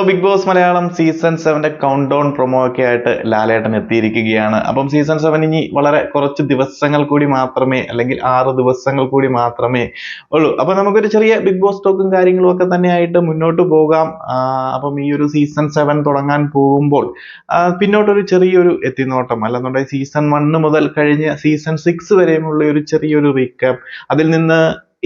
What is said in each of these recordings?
Big Boss Malayalam season 7 count down promo ഒക്കെ ആയിട്ട് ലാലേട്ടൻ എത്തിയിരിക്കുകയാണ്. അപ്പം സീസൺ 7 ഇനി വളരെ കുറച്ച് ദിവസങ്ങൾ കൂടി മാത്രമേ, അല്ലെങ്കിൽ 6 ദിവസങ്ങൾ കൂടി മാത്രമേ ഉള്ളൂ. അപ്പൊ നമുക്കൊരു ചെറിയ ബിഗ് ബോസ് ടോക്കും കാര്യങ്ങളും ഒക്കെ തന്നെയായിട്ട് മുന്നോട്ട് പോകാം. അപ്പം ഈ ഒരു സീസൺ 7 തുടങ്ങാൻ പോകുമ്പോൾ പിന്നോട്ടൊരു ചെറിയൊരു എത്തിനോട്ടം, അല്ലെന്നുണ്ടെങ്കിൽ സീസൺ 1 മുതൽ കഴിഞ്ഞ സീസൺ 6 വരെയുമുള്ള ഒരു ചെറിയൊരു റീക്യാപ്പ്, അതിൽ നിന്ന്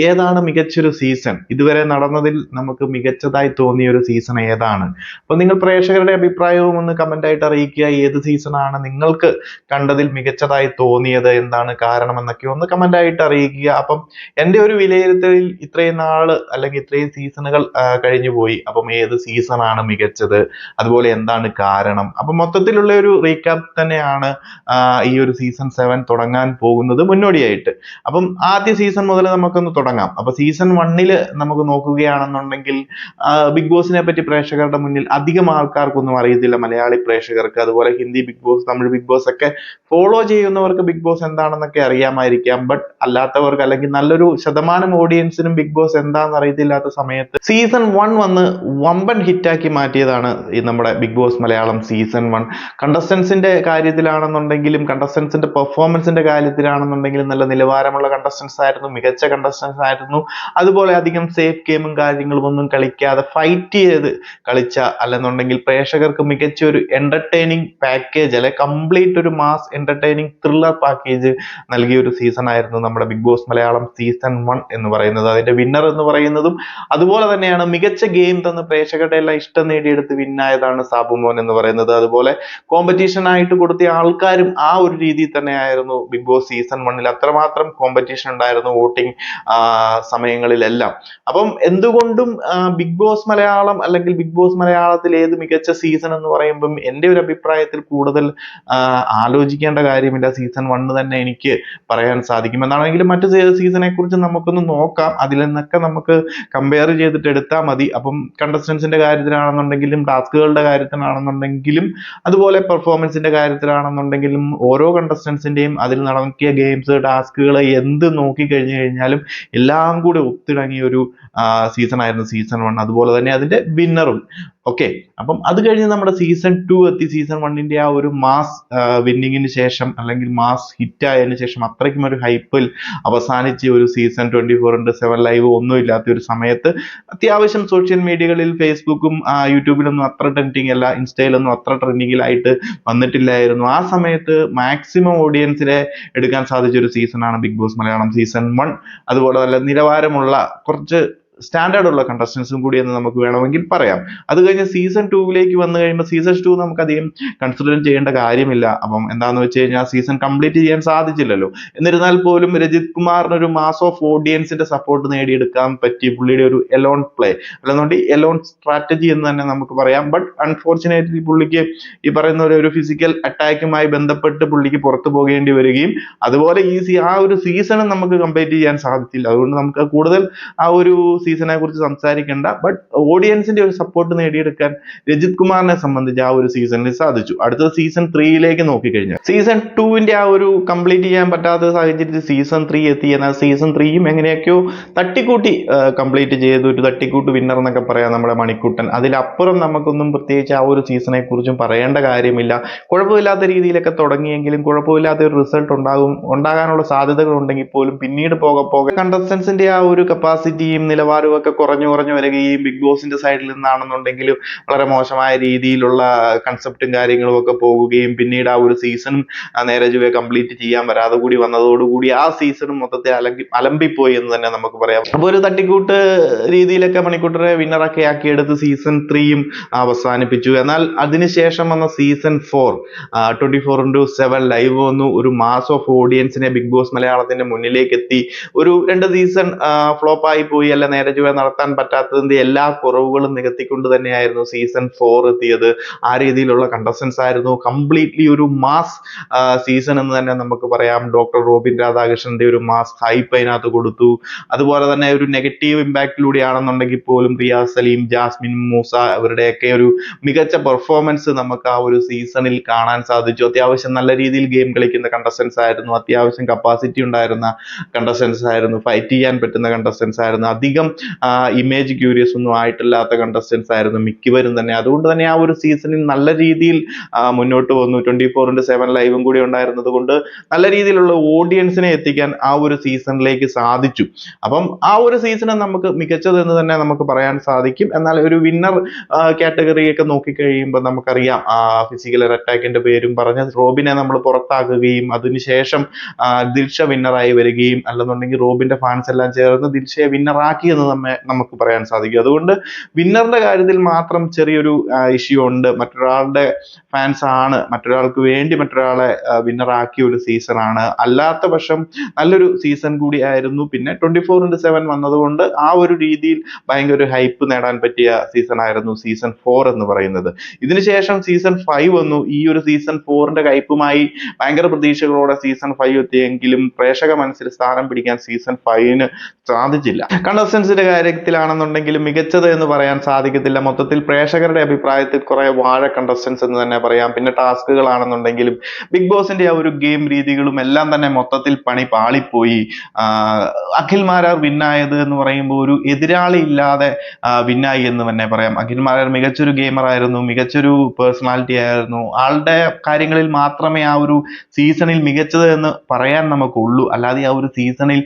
ഏതാണ് മികച്ചൊരു സീസൺ, ഇതുവരെ നടന്നതിൽ നമുക്ക് മികച്ചതായി തോന്നിയ ഒരു സീസൺ ഏതാണ്? അപ്പൊ നിങ്ങൾ പ്രേക്ഷകരുടെ അഭിപ്രായവും ഒന്ന് കമന്റ് ആയിട്ട് അറിയിക്കുക. ഏത് സീസൺ ആണ് നിങ്ങൾക്ക് കണ്ടതിൽ മികച്ചതായി തോന്നിയത്, എന്താണ് കാരണം എന്നൊക്കെ ഒന്ന് കമന്റ് ആയിട്ട് അറിയിക്കുക. അപ്പം എന്റെ ഒരു വിലയിരുത്തലിൽ ഇത്രയും നാള് അല്ലെങ്കിൽ ഇത്രയും സീസണുകൾ കഴിഞ്ഞു പോയി. അപ്പം ഏത് സീസൺ ആണ് മികച്ചത്, അതുപോലെ എന്താണ് കാരണം, അപ്പൊ മൊത്തത്തിലുള്ള ഒരു റീക്യാപ്പ് തന്നെയാണ് ഈ ഒരു സീസൺ 7 തുടങ്ങാൻ പോകുന്നത് മുന്നോടിയായിട്ട്. അപ്പം ആദ്യ സീസൺ മുതൽ നമുക്കൊന്ന് തുടങ്ങാം. അപ്പൊ സീസൺ 1 നമുക്ക് നോക്കുകയാണെന്നുണ്ടെങ്കിൽ ബിഗ് ബോസിനെ പറ്റി പ്രേക്ഷകരുടെ മുന്നിൽ അധികം ആൾക്കാർക്കൊന്നും അറിയത്തില്ല. മലയാളി പ്രേക്ഷകർക്ക്, അതുപോലെ Hindi Big Boss, Tamil Big Boss ഒക്കെ ഫോളോ ചെയ്യുന്നവർക്ക് ബിഗ് ബോസ് എന്താണെന്നൊക്കെ അറിയാമായിരിക്കാം. ബട്ട് അല്ലാത്തവർക്ക്, അല്ലെങ്കിൽ നല്ലൊരു ശതമാനം ഓഡിയൻസിനും ബിഗ് ബോസ് എന്താണെന്ന് അറിയത്തില്ലാത്ത സമയത്ത് സീസൺ 1 വന്ന് വമ്പൻ ഹിറ്റാക്കി മാറ്റിയതാണ് ഈ നമ്മുടെ ബിഗ് ബോസ് മലയാളം സീസൺ 1. കണ്ടസ്റ്റൻസിന്റെ കാര്യത്തിലാണെന്നുണ്ടെങ്കിലും, കണ്ടസ്റ്റൻസിന്റെ പെർഫോമൻസിന്റെ കാര്യത്തിലാണെന്നുണ്ടെങ്കിലും നല്ല നിലവാരമുള്ള കണ്ടസ്റ്റൻസ് ആയിരുന്നു, മികച്ച കണ്ടസ്റ്റൻസ് ആയിരുന്നു. അതുപോലെ അധികം സേഫ് ഗെയിമും കാര്യങ്ങളും ഒന്നും കളിക്കാതെ ഫൈറ്റ് ചെയ്ത് കളിച്ച, അല്ലെന്നുണ്ടെങ്കിൽ പ്രേക്ഷകർക്ക് മികച്ച ഒരു എന്റർടൈനിങ് പാക്കേജ്, അല്ലെ കംപ്ലീറ്റ് ഒരു മാസ് എന്റർടൈനിങ് ത്രില്ലർ പാക്കേജ് നൽകിയ ഒരു സീസൺ ആയിരുന്നു നമ്മുടെ ബിഗ് ബോസ് മലയാളം സീസൺ 1 എന്ന് പറയുന്നത്. അതിന്റെ വിന്നർ എന്ന് പറയുന്നതും അതുപോലെ തന്നെയാണ്. മികച്ച ഗെയിം തന്ന് പ്രേക്ഷകരുടെ എല്ലാം ഇഷ്ടം നേടിയെടുത്ത് വിന്നായതാണ് സാബുമോൻ എന്ന് പറയുന്നത്. അതുപോലെ കോമ്പറ്റീഷൻ ആയിട്ട് കൊടുത്ത ആൾക്കാരും ആ ഒരു രീതിയിൽ തന്നെയായിരുന്നു ബിഗ് ബോസ് സീസൺ 1 അത്രമാത്രം കോമ്പറ്റീഷൻ ഉണ്ടായിരുന്നു വോട്ടിംഗ് സമയങ്ങളിലെല്ലാം. അപ്പം എന്തുകൊണ്ടും ബിഗ് ബോസ് മലയാളം, അല്ലെങ്കിൽ ബിഗ് ബോസ് മലയാളത്തിൽ ഏത് മികച്ച സീസൺ എന്ന് പറയുമ്പം എന്റെ ഒരു അഭിപ്രായത്തിൽ കൂടുതൽ ആലോചിക്കേണ്ട കാര്യമില്ല, സീസൺ 1 തന്നെ എനിക്ക് പറയാൻ സാധിക്കും. എന്നാണെങ്കിലും മറ്റു സീസണെ കുറിച്ച് നമുക്കൊന്ന് നോക്കാം. അതിൽ നിന്നൊക്കെ നമുക്ക് കമ്പയർ ചെയ്തിട്ട് എടുത്താൽ മതി. അപ്പം കണ്ടസ്റ്റൻസിന്റെ കാര്യത്തിലാണെന്നുണ്ടെങ്കിലും, ടാസ്കുകളുടെ കാര്യത്തിലാണെന്നുണ്ടെങ്കിലും, അതുപോലെ പെർഫോമൻസിന്റെ കാര്യത്തിലാണെന്നുണ്ടെങ്കിലും, ഓരോ കണ്ടസ്റ്റൻസിന്റെയും അതിൽ നടക്കിയ ഗെയിംസ്, ടാസ്കുകൾ എന്ത് നോക്കി കഴിഞ്ഞു കഴിഞ്ഞാലും എല്ലാം കൂടി ഒത്തിണങ്ങിയ ഒരു സീസൺ ആയിരുന്നു സീസൺ 1. അതുപോലെ തന്നെ അതിന്റെ വിന്നറും. ഓക്കെ, അപ്പം അത് കഴിഞ്ഞ് നമ്മുടെ സീസൺ 2 എത്തി. സീസൺ 1 ആ ഒരു മാസ് വിന്നിങ്ങിന് ശേഷം, അല്ലെങ്കിൽ മാസ് ഹിറ്റ് ആയതിനു ശേഷം, അത്രയ്ക്കും ഒരു ഹൈപ്പിൽ അവസാനിച്ച ഒരു സീസൺ 24/7 ലൈവ് ഒന്നും ഇല്ലാത്ത ഒരു സമയത്ത് അത്യാവശ്യം സോഷ്യൽ മീഡിയകളിൽ, ഫേസ്ബുക്കും യൂട്യൂബിലൊന്നും അത്ര ട്രെൻഡിങ് അല്ല, ഇൻസ്റ്റയിലൊന്നും അത്ര ട്രെൻഡിങ്ങിലായിട്ട് വന്നിട്ടില്ലായിരുന്നു. ആ സമയത്ത് മാക്സിമം ഓഡിയൻസിനെ എടുക്കാൻ സാധിച്ച ഒരു സീസൺ ആണ് ബിഗ് ബോസ് മലയാളം സീസൺ 1. അതുപോലെ നല്ല നിലവാരമുള്ള കുറച്ച് സ്റ്റാൻഡേർഡ് ഉള്ള കണ്ടസ്റ്റൻസും കൂടി എന്ന് നമുക്ക് വേണമെങ്കിൽ പറയാം. അത് കഴിഞ്ഞ് സീസൺ 2 വന്നു കഴിയുമ്പോൾ സീസൺ 2 നമുക്ക് അധികം കൺസിഡർ ചെയ്യേണ്ട കാര്യമില്ല. അപ്പം എന്താന്ന് വെച്ച് കഴിഞ്ഞാൽ സീസൺ കംപ്ലീറ്റ് ചെയ്യാൻ സാധിച്ചില്ലല്ലോ. എന്നിരുന്നാൽ പോലും രജിത് കുമാറിന് ഒരു മാസ് ഓഫ് ഓഡിയൻസിന്റെ സപ്പോർട്ട് നേടിയെടുക്കാൻ പറ്റി പുള്ളിയുടെ ഒരു എലോൺ പ്ലേ, അല്ലെന്നുണ്ടെങ്കിൽ എലോൺ സ്ട്രാറ്റജി എന്ന് തന്നെ നമുക്ക് പറയാം. ബട്ട് അൺഫോർച്ചുനേറ്റ്ലി പുള്ളിക്ക് ഈ പറയുന്ന ഒരു ഫിസിക്കൽ അറ്റാക്കുമായി ബന്ധപ്പെട്ട് പുള്ളിക്ക് പുറത്തു പോകേണ്ടി വരികയും, അതുപോലെ ആ ഒരു സീസണും നമുക്ക് കംപ്ലീറ്റ് ചെയ്യാൻ സാധിച്ചില്ല. അതുകൊണ്ട് നമുക്ക് കൂടുതൽ ആ ഒരു സീസണെ കുറിച്ച് സംസാരിക്കേണ്ട. ബട്ട് ഓഡിയൻസിന്റെ ഒരു സപ്പോർട്ട് നേടിയെടുക്കാൻ രജിത് കുമാറിനെ സംബന്ധിച്ച് ആ ഒരു സീസണിൽ സാധിച്ചു. അടുത്ത സീസൺ 3 നോക്കിക്കഴിഞ്ഞാൽ സീസൺ 2 ആ ഒരു കംപ്ലീറ്റ് ചെയ്യാൻ പറ്റാത്ത സാഹചര്യത്തിൽ സീസൺ 3 എത്തി. എന്നാൽ സീസൺ 3 എങ്ങനെയൊക്കെയോ തട്ടിക്കൂട്ടി കംപ്ലീറ്റ് ചെയ്തു. ഒരു തട്ടിക്കൂട്ട് വിന്നർ എന്നൊക്കെ പറയാം നമ്മുടെ മണിക്കുട്ടൻ. അതിലപ്പുറം നമുക്കൊന്നും പ്രത്യേകിച്ച് ആ ഒരു സീസണെ കുറിച്ചും പറയേണ്ട കാര്യമില്ല. കുഴപ്പമില്ലാത്ത രീതിയിലൊക്കെ തുടങ്ങിയെങ്കിലും കുഴപ്പമില്ലാത്ത ഒരു റിസൾട്ട് ഉണ്ടാകാനുള്ള സാധ്യതകൾ ഉണ്ടെങ്കിൽ പോലും പിന്നീട് പോകെ കണ്ടസ്റ്റൻസിന്റെ ആ ഒരു കപ്പാസിറ്റിയും നിലവാരവും ഒക്കെ കുറഞ്ഞു വരികയും, ബിഗ് ബോസിന്റെ സൈഡിൽ നിന്നാണെന്നുണ്ടെങ്കിലും വളരെ മോശമായ രീതിയിലുള്ള കൺസെപ്റ്റും കാര്യങ്ങളും ഒക്കെ പോകുകയും, പിന്നീട് ആ ഒരു സീസണും നേരെ ചൊവ്വേ കംപ്ലീറ്റ് ചെയ്യാൻ വരാതെ കൂടി വന്നതോടുകൂടി ആ സീസണും മൊത്തത്തിൽ അലമ്പിപ്പോയി എന്ന് തന്നെ നമുക്ക് പറയാം. അപ്പൊ ഒരു തട്ടിക്കൂട്ട് രീതിയിലൊക്കെ മണിക്കൂട്ടറെ വിന്നറൊക്കെ ആക്കിയെടുത്ത് സീസൺ 3 അവസാനിപ്പിച്ചു. എന്നാൽ അതിനുശേഷം വന്ന സീസൺ 4 24/7 ലൈവ് വന്നു. ഒരു മാസ് ഓഫ് ഓഡിയൻസിനെ ബിഗ് ബോസ് മലയാളത്തിന്റെ മുന്നിലേക്ക് എത്തി. ഒരു 2 സീസൺ ഫ്ലോപ്പ് ആയി പോയി, അല്ല നേരെ ചൊവ്വേ നടത്താൻ പറ്റാത്തതിന്റെ എല്ലാ കുറവുകളും നികത്തിക്കൊണ്ട് തന്നെയായിരുന്നു സീസൺ 4 എത്തിയത്. ആ രീതിയിലുള്ള കണ്ടസ്റ്റൻസ് ആയിരുന്നു. കംപ്ലീറ്റ്ലി ഒരു മാസ് സീസൺ എന്ന് തന്നെ നമുക്ക് പറയാം. ഡോക്ടർ റോബിൻ രാധാകൃഷ്ണന്റെ ഒരു മാസ് ഹൈപ്പ് അതിനകത്ത് കൊടുത്തു. അതുപോലെ തന്നെ ഒരു നെഗറ്റീവ് ഇമ്പാക്റ്റിലൂടെ ആണെന്നുണ്ടെങ്കിൽ പോലും റിയാസ് സലീം, ജാസ്മിൻ മൂസ ഇവരുടെയൊക്കെ ഒരു മികച്ച പെർഫോമൻസ് നമുക്ക് ആ ഒരു സീസണിൽ കാണാൻ സാധിച്ചു. അത്യാവശ്യം നല്ല രീതിയിൽ ഗെയിം കളിക്കുന്ന കണ്ടസ്റ്റൻസ് ആയിരുന്നു, അത്യാവശ്യം കപ്പാസിറ്റി ഉണ്ടായിരുന്ന കണ്ടസ്റ്റൻസ് ആയിരുന്നു, ഫൈറ്റ് ചെയ്യാൻ പറ്റുന്ന കണ്ടസ്റ്റൻസ് ആയിരുന്നു, അധികം ഇമേജ് ക്യൂരിയസ് ഒന്നും ആയിട്ടില്ലാത്ത കണ്ടസ്റ്റൻസ് ആയിരുന്നു മിക്കവരും തന്നെ. അതുകൊണ്ട് തന്നെ ആ ഒരു സീസണിൽ നല്ല രീതിയിൽ മുന്നോട്ട് വന്നു. 24/7 ലൈവും കൂടി ഉണ്ടായിരുന്നത് കൊണ്ട് നല്ല രീതിയിലുള്ള ഓഡിയൻസിനെ എത്തിക്കാൻ ആ ഒരു സീസണിലേക്ക് സാധിച്ചു. അപ്പം ആ ഒരു സീസൺ നമുക്ക് മികച്ചതെന്ന് തന്നെ നമുക്ക് പറയാൻ സാധിക്കും. എന്നാൽ ഒരു വിന്നർ കാറ്റഗറിയൊക്കെ നോക്കിക്കഴിയുമ്പോൾ നമുക്കറിയാം, ഫിസിക്കൽ അറ്റാക്കിന്റെ പേരും പറഞ്ഞ് റോബിനെ നമ്മൾ പുറത്താക്കുകയും അതിനുശേഷം ദിൽഷ വിന്നറായി വരികയും അല്ലെന്നുണ്ടെങ്കിൽ റോബിന്റെ ഫാൻസ് എല്ലാം ചേർന്ന് ദിൽഷയെ വിന്നറാക്കിയെന്ന് നമുക്ക് പറയാൻ സാധിക്കും. അതുകൊണ്ട് വിന്നറിന്റെ കാര്യത്തിൽ മാത്രം ചെറിയൊരു ഇഷ്യൂ ഉണ്ട്. മറ്റൊരാളുടെ ഫാൻസ് ആണ് മറ്റൊരാൾക്ക് വേണ്ടി മറ്റൊരാളെ വിന്നറാക്കിയ ഒരു സീസൺ ആണ്. അല്ലാത്ത പക്ഷം നല്ലൊരു സീസൺ കൂടി ആയിരുന്നു. പിന്നെ 24/7 വന്നതുകൊണ്ട് ആ ഒരു രീതിയിൽ ഭയങ്കര ഒരു ഹൈപ്പ് നേടാൻ പറ്റിയ സീസൺ ആയിരുന്നു സീസൺ 4 എന്ന് പറയുന്നത്. ഇതിനുശേഷം സീസൺ 5 വന്നു. ഈ ഒരു സീസൺ 4ന്റെ ഹൈപ്പുമായി ഭയങ്കര പ്രതീക്ഷകളോടെ സീസൺ 5 എത്തിയെങ്കിലും പ്രേക്ഷക മനസ്സിൽ സ്ഥാനം പിടിക്കാൻ സീസൺ 5ന് സാധിച്ചില്ല. കണ്ടസ്റ്റൻസിന്റെ കാര്യത്തിലാണെന്നുണ്ടെങ്കിലും മികച്ചത് എന്ന് പറയാൻ സാധിക്കത്തില്ല. മൊത്തത്തിൽ പ്രേക്ഷകരുടെ അഭിപ്രായത്തിൽ കുറെ വാഴ കണ്ടസ്റ്റൻസ് എന്ന് തന്നെ പറയാം. പിന്നെ ടാസ്കുകളാണെന്നുണ്ടെങ്കിലും ബിഗ് ബോസിന്റെ ആ ഒരു ഗെയിം രീതികളും എല്ലാം തന്നെ മൊത്തത്തിൽ പണി പാളിപ്പോയി. അഖിൽ മാരാർ വിന്നായത് എന്ന് പറയുമ്പോൾ ഒരു എതിരാളി ഇല്ലാതെ വിന്നായി എന്ന് തന്നെ പറയാം. അഖിൽ മാരാർ മികച്ചൊരു ഗെയിമർ ആയിരുന്നു, മികച്ചൊരു പേഴ്സണാലിറ്റി ആയിരുന്നു. ആളുടെ കാര്യങ്ങളിൽ മാത്രമേ ആ ഒരു സീസണിൽ മികച്ചത് എന്ന് പറയാൻ നമുക്കുള്ളൂ. അല്ലാതെ ആ ഒരു സീസണിൽ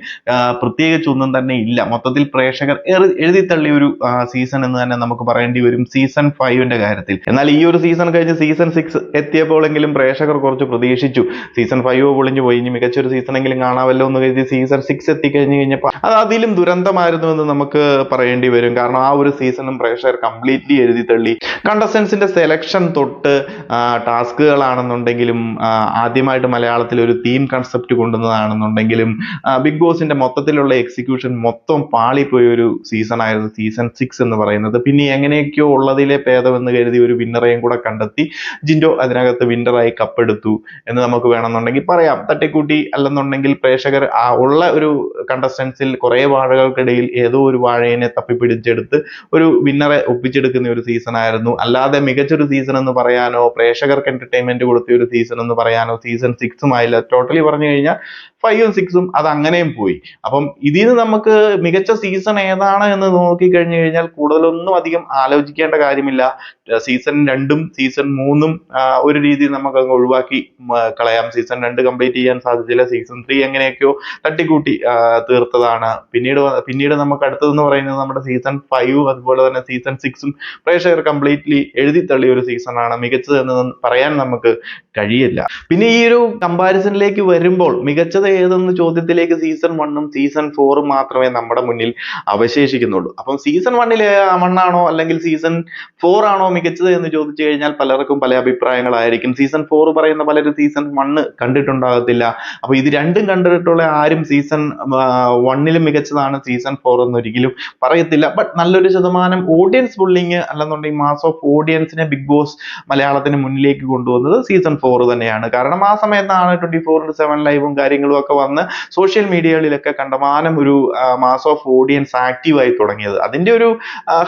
പ്രത്യേകിച്ചൊന്നും തന്നെ ഇല്ല. മൊത്തത്തിൽ പ്രേക്ഷകർ എഴുതിത്തള്ളിയ ഒരു സീസൺ എന്ന് തന്നെ നമുക്ക് പറയേണ്ടി വരും സീസൺ 5ന്റെ കാര്യത്തിൽ. എന്നാൽ ഈ ഒരു സീസൺ കഴിഞ്ഞ് സീസൺ 6 എത്തിയപ്പോഴെങ്കിലും പ്രേക്ഷകർ കുറച്ച് പ്രതീക്ഷിച്ചു. സീസൺ 5 പൊളിഞ്ഞു പോയി, ഇനി മികച്ചൊരു സീസണെങ്കിലും കാണാമല്ലോ എന്ന് കരുതി സീസൺ 6 എത്തിക്കഴിഞ്ഞു കഴിഞ്ഞപ്പോൾ അത് അതിലും ദുരന്തമായിരുന്നു എന്ന് നമുക്ക് പറയേണ്ടി വരും. കാരണം ആ ഒരു സീസണും പ്രേക്ഷകർ കംപ്ലീറ്റ്ലി എഴുതിത്തള്ളി. കണ്ടസ്റ്റൻസിന്റെ സെലക്ഷൻ തൊട്ട് ടാസ്കുകളാണെന്നുണ്ടെങ്കിലും ആദ്യമായിട്ട് മലയാളത്തിൽ ഒരു തീം കൺസെപ്റ്റ് കൊണ്ടുവന്നതാണെന്നുണ്ടെങ്കിലും ബിഗ് ബോസിന്റെ മൊത്തത്തിലുള്ള എക്സിക്യൂഷൻ മൊത്തം പാളിപ്പോയ ഒരു സീസൺ ആയിരുന്നു സീസൺ 6 എന്ന് പറയുന്നത്. പിന്നെ എങ്ങനെയൊക്കെയോ ഉള്ളതിലെ ഭേദമെന്ന് കരുതി ഒരു വിന്നറേയും കൂടെ കണ്ടെത്തി ജിൻഡോ അതിനകത്ത് വിന്നറായി കപ്പെടുത്തു എന്ന് നമുക്ക് വേണമെന്നുണ്ടെങ്കിൽ പറയാം. തട്ടിക്കൂട്ടി അല്ലെന്നുണ്ടെങ്കിൽ പ്രേക്ഷകർ ഉള്ള ഒരു കണ്ടസ്റ്റൻസിൽ കുറെ വാഴകൾക്കിടയിൽ ഏതോ ഒരു വാഴയെ തപ്പിപ്പിടിച്ചെടുത്ത് ഒരു വിന്നറെ ഒപ്പിച്ചെടുക്കുന്ന ഒരു സീസൺ ആയിരുന്നു. അല്ലാതെ മികച്ചൊരു സീസൺ എന്ന് പറയാനോ പ്രേക്ഷകർക്ക് എന്റർടൈൻമെന്റ് കൊടുത്ത ഒരു സീസൺ എന്ന് പറയാനോ സീസൺ 6 ആയില്ല. ടോട്ടലി പറഞ്ഞു കഴിഞ്ഞാൽ 5ഉം 6ഉം അത് അങ്ങനെയും പോയി. അപ്പം ഇതിന് നമുക്ക് മികച്ച സീസൺ ഏതാണ് എന്ന് നോക്കിക്കഴിഞ്ഞു കഴിഞ്ഞാൽ കൂടുതലൊന്നും അധികം ആലോചിക്കേണ്ട കാര്യമില്ല. സീസൺ 2ഉം സീസൺ 3ഉം ഒരു രീതിയിൽ നമുക്ക് അങ്ങ് ഒഴിവാക്കി കളയാം. സീസൺ 2 കംപ്ലീറ്റ് ചെയ്യാൻ സാധിച്ചില്ല. സീസൺ 3 എങ്ങനെയൊക്കെയോ തട്ടിക്കൂട്ടി തീർത്തതാണ്. പിന്നീട് നമുക്ക് അടുത്തതെന്ന് പറയുന്നത് നമ്മുടെ സീസൺ 5ഉം അതുപോലെ തന്നെ സീസൺ 6ഉം പ്രേക്ഷകർ കംപ്ലീറ്റ്ലി എഴുതിത്തള്ളിയ ഒരു സീസൺ ആണ്. മികച്ചത് എന്ന് പറയാൻ നമുക്ക് കഴിയില്ല. പിന്നെ ഈ ഒരു കമ്പാരിസണിലേക്ക് വരുമ്പോൾ മികച്ചത് ഏതെന്ന് ചോദ്യത്തിലേക്ക് സീസൺ 1ഉം സീസൺ 4ഉം മാത്രമേ നമ്മുടെ മുന്നിൽ അവശേഷിക്കുന്നുള്ളൂ. അപ്പം സീസൺ 1 ആണോ അല്ലെങ്കിൽ സീസൺ 4 ആണോ മികച്ചത് എന്ന് ചോദിച്ചു കഴിഞ്ഞാൽ പലർക്കും പല അഭിപ്രായങ്ങളായിരിക്കും. സീസൺ 4 പറയുന്ന പലരും സീസൺ 1 കണ്ടിട്ടുണ്ടാകത്തില്ല. അപ്പൊ ഇത് രണ്ടും കണ്ടിട്ടുള്ള ആരും സീസൺ 1ലും മികച്ചതാണ് സീസൺ 4 എന്ന് ഒരിക്കലും പറയത്തില്ല. ബട്ട് നല്ലൊരു ശതമാനം ഓഡിയൻസ് ബുള്ളിങ് അല്ലെന്നുണ്ടെങ്കിൽ മാസ് ഓഫ് ഓഡിയൻസിനെ ബിഗ് ബോസ് മലയാളത്തിന് മുന്നിലേക്ക് കൊണ്ടുവന്നത് സീസൺ 4 തന്നെയാണ്. കാരണം ആ സമയത്താണ് 24/7 ലൈവും കാര്യങ്ങളും ഒക്കെ വന്ന് സോഷ്യൽ മീഡിയകളിലൊക്കെ കണ്ടമാനം ഒരു മാസ് ഓഫ് ഓഡിയൻസ് ആക്റ്റീവായി തുടങ്ങിയത്. അതിന്റെ ഒരു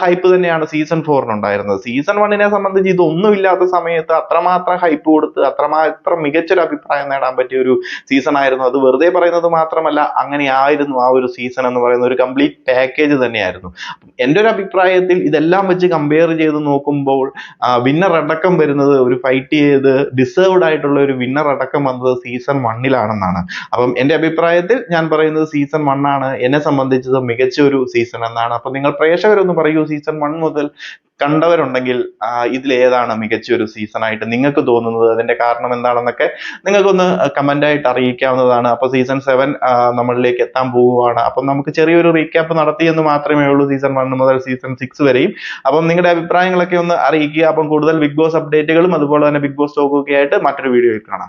ഹൈപ്പ് തന്നെയാണ് സീസൺ 4 ഉണ്ടായിരുന്നത്. സീസൺ 1നെ സംബന്ധിച്ച് ഇതൊന്നും ഇല്ലാത്ത സമയത്ത് അത്രമാത്രം ഹൈപ്പ് കൊടുത്ത് അത്രമാത്രം മികച്ചൊരു അഭിപ്രായം നേടാൻ പറ്റിയ ഒരു സീസൺ ആയിരുന്നു. അത് വെറുതെ പറയുന്നത് മാത്രമല്ല, അങ്ങനെയായിരുന്നു ആ ഒരു സീസൺ എന്ന് പറയുന്ന ഒരു കംപ്ലീറ്റ് പാക്കേജ് തന്നെയായിരുന്നു. എൻ്റെ ഒരു അഭിപ്രായത്തിൽ ഇതെല്ലാം വെച്ച് കമ്പയർ ചെയ്ത് നോക്കുമ്പോൾ വിന്നർ അടക്കം വരുന്നത് ഒരു ഫൈറ്റ് ചെയ്ത് ഡിസേർവ്ഡ് ആയിട്ടുള്ള ഒരു വിന്നർ അടക്കം വന്നത് സീസൺ 1ലാണെന്നാണ്. അപ്പം എൻ്റെ അഭിപ്രായത്തിൽ ഞാൻ പറയുന്നത് സീസൺ 1 ആണ് എന്നെ സംബന്ധിച്ചത് മികച്ച ഒരു സീസൺ എന്നാണ്. അപ്പൊ നിങ്ങൾ പ്രേക്ഷകരൊന്ന് പറയൂ, സീസൺ 1 മുതൽ കണ്ടവരുണ്ടെങ്കിൽ ഇതിൽ ഏതാണ് മികച്ച ഒരു സീസൺ ആയിട്ട് നിങ്ങൾക്ക് തോന്നുന്നത്, അതിന്റെ കാരണം എന്താണെന്നൊക്കെ നിങ്ങൾക്കൊന്ന് കമന്റ് ആയിട്ട് അറിയിക്കാവുന്നതാണ്. അപ്പൊ സീസൺ 7 നമ്മളിലേക്ക് എത്താൻ പോവുകയാണ്. അപ്പം നമുക്ക് ചെറിയൊരു റീക്യാപ്പ് നടത്തിയെന്ന് മാത്രമേ ഉള്ളൂ സീസൺ 1 മുതൽ സീസൺ 6 വരെയും. അപ്പം നിങ്ങളുടെ അഭിപ്രായങ്ങളൊക്കെ ഒന്ന് അറിയിക്കുക. അപ്പം കൂടുതൽ ബിഗ് ബോസ് അപ്ഡേറ്റുകളും അതുപോലെ തന്നെ ബിഗ് ബോസ് ടോക്കും ഒക്കെ ആയിട്ട് മറ്റൊരു വീഡിയോയിൽ കാണാം.